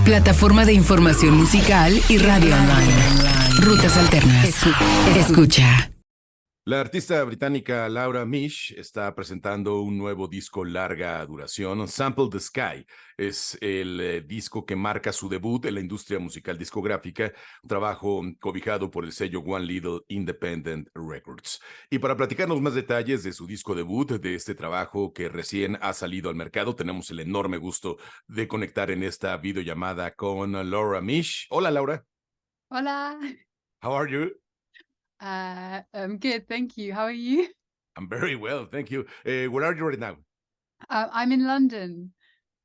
Plataforma de información musical y radio online. Rutas Alternas. Escucha. La artista británica Laura Misch está presentando un nuevo disco larga duración, Sample the Sky. Es el disco que marca su debut en la industria musical discográfica, un trabajo cobijado por el sello One Little Independent Records. Y para platicarnos más detalles de su disco debut, de este trabajo que recién ha salido al mercado, tenemos el enorme gusto de conectar en esta videollamada con Laura Misch. Hola, Laura. Hola. How are you? I'm good, thank you. How are you? I'm very well, thank you. Where are you right now? I'm in London.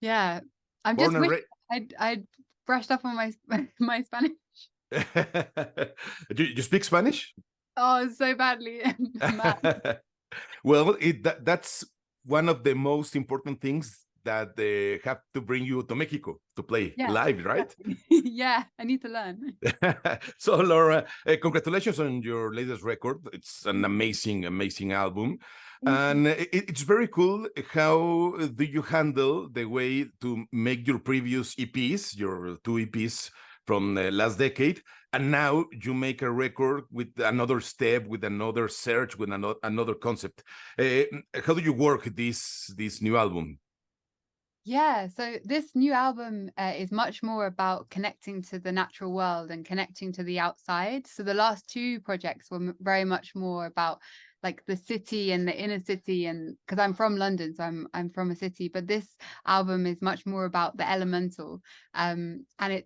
Yeah, I'm Born just and wishing I'd brushed up on my Spanish. You speak Spanish? Oh, so badly. Well, that's one of the most important things that they have to bring you to Mexico to play live, right? Yeah, I need to learn. So, Laura, congratulations on your latest record. It's an amazing, amazing album. And it's very cool. How do you handle the way to make your previous EPs, your two EPs from the last decade, and now you make a record with another step, with another search, with another concept? How do you work this new album? Yeah, so this new album is much more about connecting to the natural world and connecting to the outside. So the last two projects were very much more about like the city and the inner city, and because I'm from London, so I'm from a city, but this album is much more about the elemental, and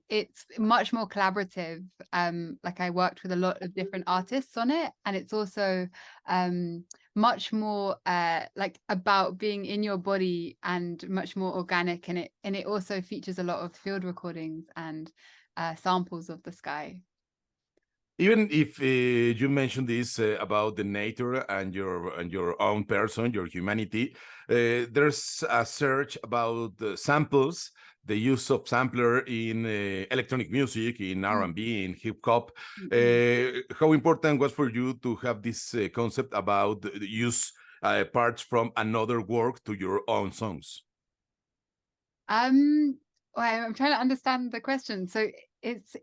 it's much more collaborative. Like I worked with a lot of different artists on it, and it's also much more like about being in your body and much more organic, and it also features a lot of field recordings and samples of the sky. Even if you mentioned this about the nature and your own person, your humanity, there's a search about samples, the use of sampler in electronic music, in R&B, in hip hop. How important was for you to have this concept about use parts from another work to your own songs? Well, I'm trying to understand the question. So it's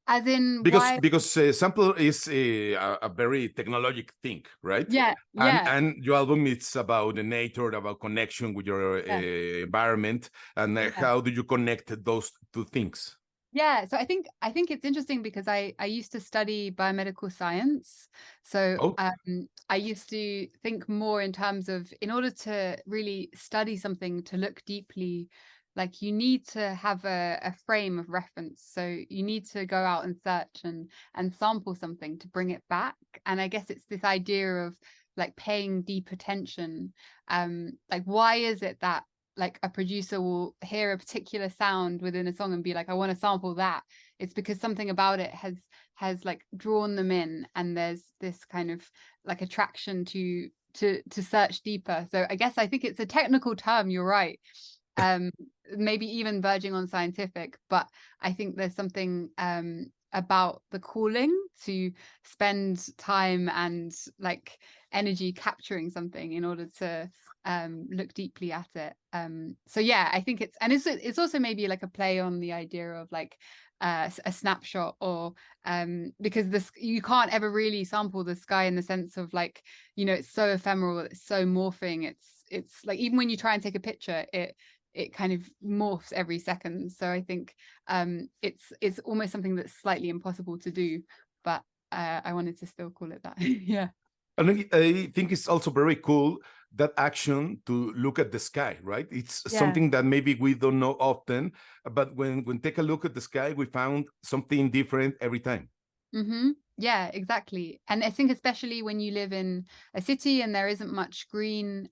as in because sample is a very technologic thing, right? Yeah. And your album, it's about the nature, about connection with your environment, and how do you connect those two things? Yeah, so I think it's interesting because I used to study biomedical science. So I used to think more in terms of, in order to really study something, to look deeply, like you need to have a frame of reference. So you need to go out and search and sample something to bring it back. And I guess it's this idea of like paying deep attention. Like why is it that like a producer will hear a particular sound within a song and be like, I want to sample that? It's because something about it has like drawn them in, and there's this kind of like attraction to search deeper. So I guess I think it's a technical term, you're right. Maybe even verging on scientific, but I think there's something about the calling to spend time and like energy capturing something in order to look deeply at it. So yeah, I think it's also maybe like a play on the idea of like a snapshot, or because this, you can't ever really sample the sky in the sense of like, you know, it's so ephemeral, it's so morphing, it's like even when you try and take a picture, it kind of morphs every second. So I think it's almost something that's slightly impossible to do, but I wanted to still call it that. Yeah. And I think it's also very cool, that action to look at the sky, right? It's something that maybe we don't know often, but when take a look at the sky, we found something different every time. Yeah, exactly. And I think especially when you live in a city and there isn't much green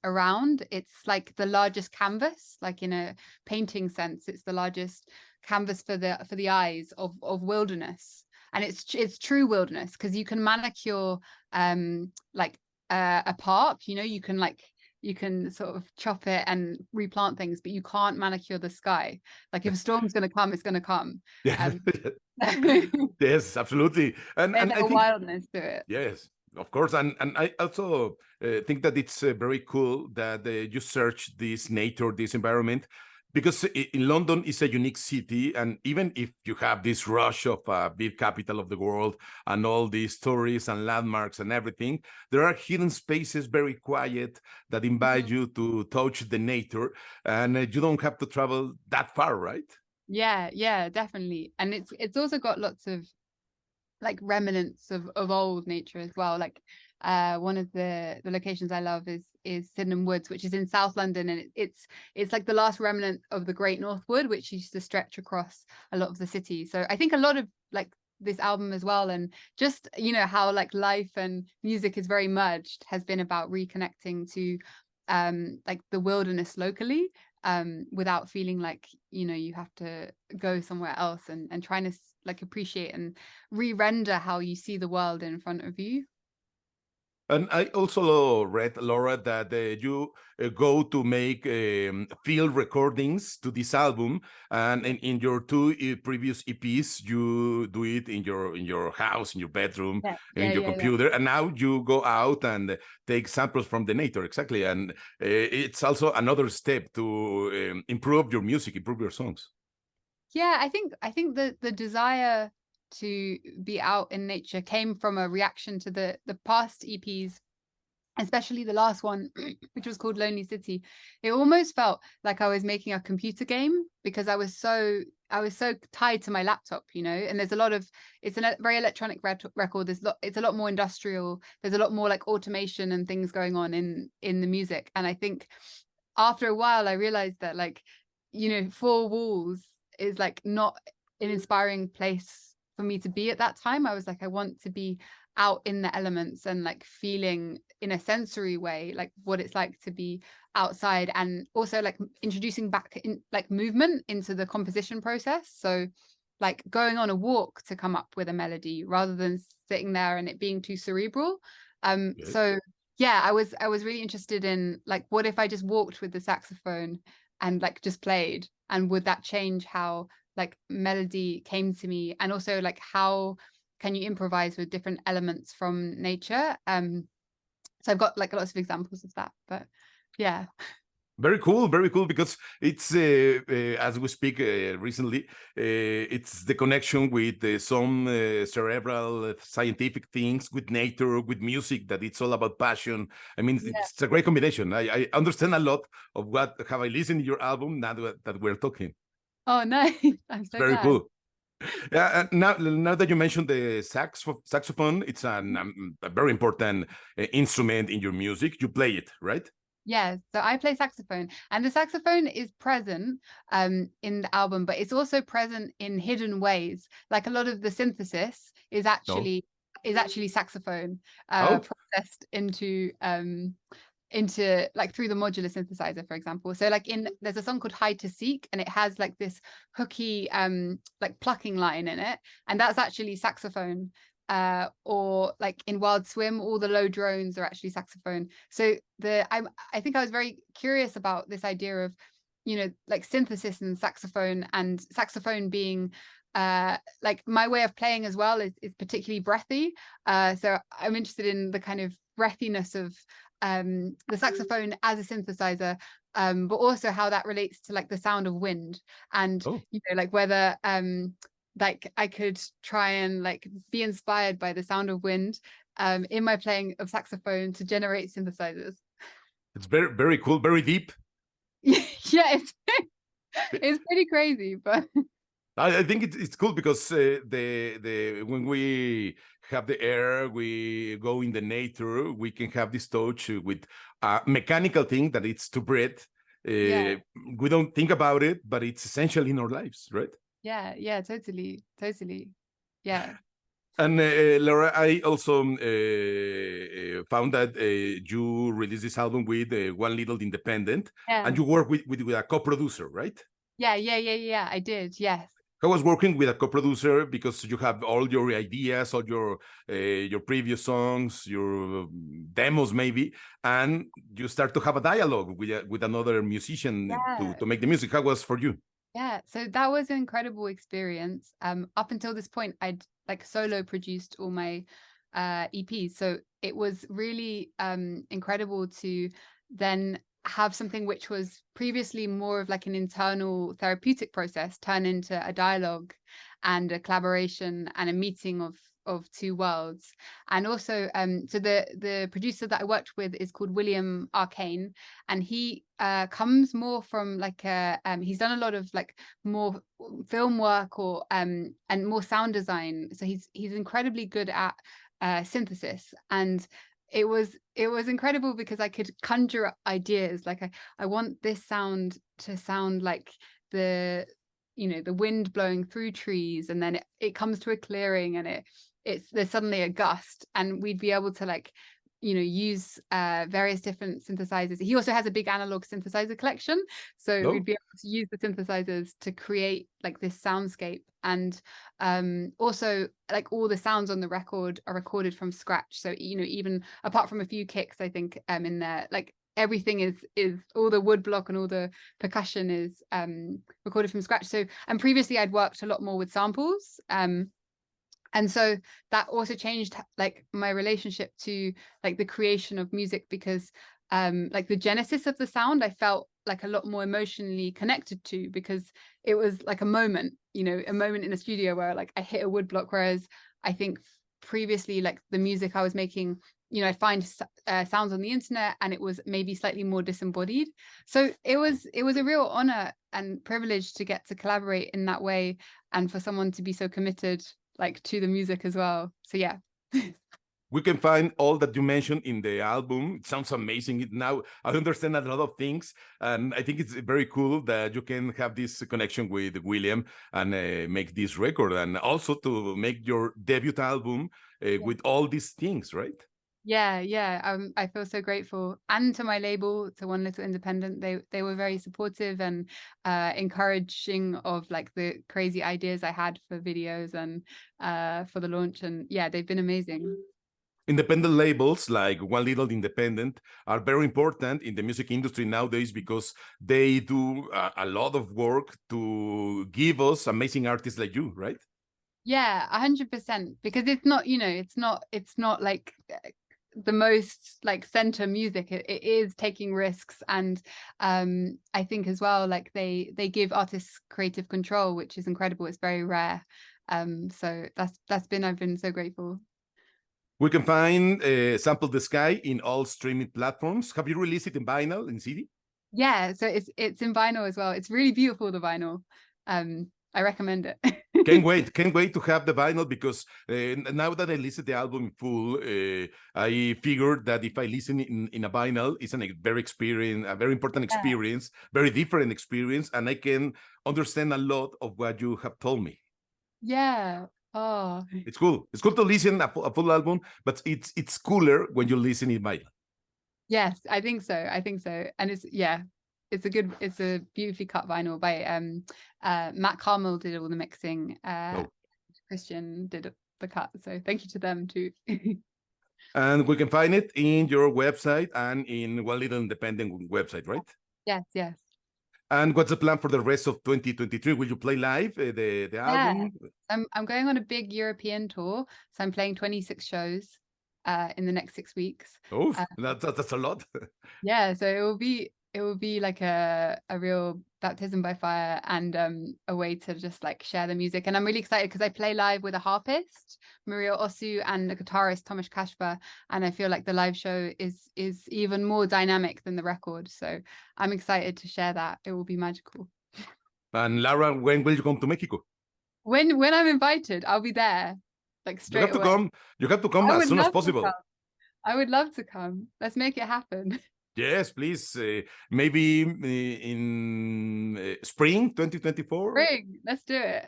around, it's like the largest canvas, like in a painting sense, it's the largest canvas for the eyes of wilderness. And it's true wilderness, because you can manicure like a park, you know, you can sort of chop it and replant things, but you can't manicure the sky. Like if a storm's going to come, it's going to come. Yes, absolutely. And there's I a think wildness to it. Yes, of course. And I also think that it's very cool that you search this nature, this environment, Because in London is a unique city, and even if you have this rush of a big capital of the world and all these stories and landmarks and everything, there are hidden spaces, very quiet, that invite you to touch the nature, and you don't have to travel that far, right? Yeah, definitely. And it's also got lots of like remnants of old nature as well. Like one of the locations I love is Sydenham Woods, which is in South London, and it's like the last remnant of the Great North Wood, which used to stretch across a lot of the city. So I think a lot of like this album as well, and just how like life and music is very merged, has been about reconnecting to like the wilderness locally, without feeling like you have to go somewhere else, and trying to like appreciate and re-render how you see the world in front of you. And I also read, Laura, that you go to make field recordings to this album, and in your two previous EPs, you do it in your house, in your bedroom, in your computer, and now you go out and take samples from the nature, exactly. And it's also another step to improve your music, improve your songs. Yeah, I think the desire to be out in nature came from a reaction to the past EPs, especially the last one, which was called Lonely City. It almost felt like I was making a computer game, because I was so tied to my laptop, and there's a lot of, it's a very electronic record. It's a lot more industrial. There's a lot more like automation and things going on in the music. And I think after a while I realized that like, four walls is like not an inspiring place for me to be at that time. I was like, I want to be out in the elements and like feeling in a sensory way like what it's like to be outside, and also like introducing back in like movement into the composition process. So like going on a walk to come up with a melody rather than sitting there and it being too cerebral. So yeah, I was really interested in like, what if I just walked with the saxophone and like just played, and would that change how like melody came to me? And also like, how can you improvise with different elements from nature? So I've got like lots of examples of that, but yeah. Very cool, because it's as we speak recently, it's the connection with some cerebral scientific things, with nature, with music, that it's all about passion. I mean, it's a great combination. I understand a lot of what have I listened to your album now that we're talking. Oh, nice. I'm so very glad. cool. Yeah, now that you mentioned the saxophone, it's a very important instrument in your music. You play it, right? Yeah, so I play saxophone, and the saxophone is present in the album, but it's also present in hidden ways. Like a lot of the synthesis is actually saxophone processed into like through the modular synthesizer, for example. So like there's a song called Hide to Seek, and it has like this hooky like plucking line in it, and that's actually saxophone. Or like in Wild Swim, all the low drones are actually saxophone. So I think I was very curious about this idea of like synthesis and saxophone being like my way of playing as well is particularly breathy. So I'm interested in the kind of breathiness of the saxophone as a synthesizer, but also how that relates to like the sound of wind, and like whether like I could try and like be inspired by the sound of wind in my playing of saxophone to generate synthesizers. It's very, very cool, very deep. Yeah, it's pretty crazy, but I think it's cool because when we have the air, we go in the nature, we can have this touch with a mechanical thing that it's to breathe. We don't think about it, but it's essential in our lives, right? Yeah, totally. Yeah. And Laura, I also found that you released this album with One Little Independent, and you work with a co-producer, right? Yeah, I did, yes. I was working with a co-producer because you have all your ideas, all your previous songs, your demos maybe, and you start to have a dialogue with another musician to make the music. How was for you? Yeah, so that was an incredible experience. Up until this point, I'd like solo produced all my EPs, so it was really incredible to then have something which was previously more of like an internal therapeutic process turn into a dialogue and a collaboration and a meeting of two worlds. And also so the producer that I worked with is called William Arcane, and he comes more from like he's done a lot of like more film work or and more sound design, so he's incredibly good at synthesis. And it was incredible because I could conjure up ideas. Like I want this sound to sound like the wind blowing through trees, and then it comes to a clearing, and there's suddenly a gust, and we'd be able to like use various different synthesizers. He also has a big analog synthesizer collection, so we'd be able to use the synthesizers to create like this soundscape. And also like all the sounds on the record are recorded from scratch, so even apart from a few kicks, I think in there, like everything is all the wood block and all the percussion is recorded from scratch. So, and previously I'd worked a lot more with samples, and so that also changed like my relationship to like the creation of music, because like the genesis of the sound I felt like a lot more emotionally connected to, because it was like a moment in a studio where like I hit a wood block, whereas I think previously like the music I was making, I'd find sounds on the internet and it was maybe slightly more disembodied. So it was a real honor and privilege to get to collaborate in that way, and for someone to be so committed like to the music as well. So yeah. We can find all that you mentioned in the album. It sounds amazing. Now I understand a lot of things, and I think it's very cool that you can have this connection with William and make this record, and also to make your debut album with all these things, right? Yeah. I feel so grateful, and to my label, to One Little Independent, they were very supportive and encouraging of like the crazy ideas I had for videos and for the launch. And yeah, they've been amazing. Independent labels like One Little Independent are very important in the music industry nowadays, because they do a lot of work to give us amazing artists like you, right? Yeah, 100%, because it's not, it's not like the most like center music. It is taking risks, and I think as well like they give artists creative control, which is incredible. It's very rare. So I've been so grateful. We can find Sample the Sky in all streaming platforms. Have you released it in vinyl, in CD? Yeah, so it's in vinyl as well. It's really beautiful, the vinyl. I recommend it. Can't wait to have the vinyl, because now that I listened to the album in full, I figured that if I listen in a vinyl, it's a very important experience, very different experience, and I can understand a lot of what you have told me. Yeah. Oh, it's cool to listen a full album, but it's cooler when you listen in vinyl. Yes, I think so, and it's a beautifully cut vinyl by Matt Carmel did all the mixing. Christian did the cut, so thank you to them too. And we can find it in your website and in One Little Independent website, right? Yes. And what's the plan for the rest of 2023? Will you play live the album? I'm going on a big European tour, so I'm playing 26 shows in the next 6 weeks. Oh, that's a lot. Yeah, so it will be like a real baptism by fire, and a way to just like share the music. And I'm really excited because I play live with a harpist, Maria Osu, and a guitarist, Tomasz Kashpa, and I feel like the live show is even more dynamic than the record. So I'm excited to share that. It will be magical. And Laura, when will you come to Mexico? When I'm invited, I'll be there. Like straight away. You have to come as soon as possible. I would love to come. Let's make it happen. Yes, please. Maybe in spring 2024. Spring, let's do it.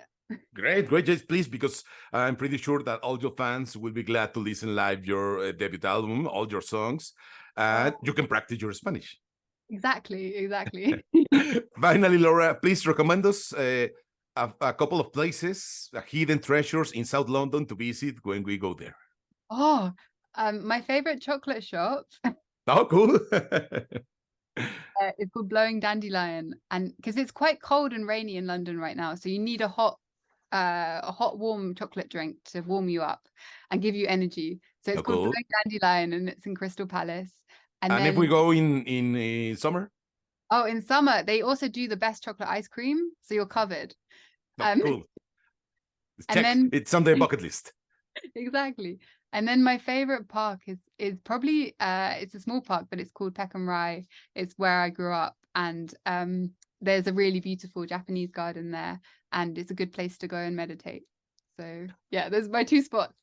Great. Yes, please, because I'm pretty sure that all your fans will be glad to listen live your debut album, all your songs, and you can practice your Spanish. Exactly. Finally, Laura, please recommend us a couple of places, hidden treasures in South London to visit when we go there. Oh, my favorite chocolate shop. Oh, cool. It's called Blowing Dandelion, and because it's quite cold and rainy in London right now, so you need a hot warm chocolate drink to warm you up and give you energy. So it's called Blowing Dandelion, and it's in Crystal Palace. And then, if we go in summer? Oh, in summer, they also do the best chocolate ice cream. So you're covered. Cool. Check. It's on the bucket list. Exactly. And then my favorite park is probably it's a small park, but it's called Peckham Rye. It's where I grew up, and there's a really beautiful Japanese garden there, and it's a good place to go and meditate. So yeah, those are my two spots.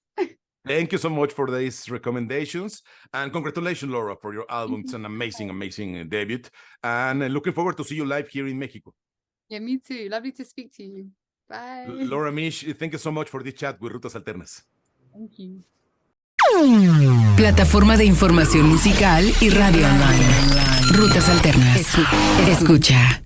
Thank you so much for these recommendations, and congratulations, Laura, for your album. It's an amazing debut, and looking forward to see you live here in Mexico. Yeah, me too. Lovely to speak to you. Bye. Laura Misch, thank you so much for this chat with Rutas Alternas. Thank you. Plataforma de información musical y radio online. Rutas Alternas. Escucha.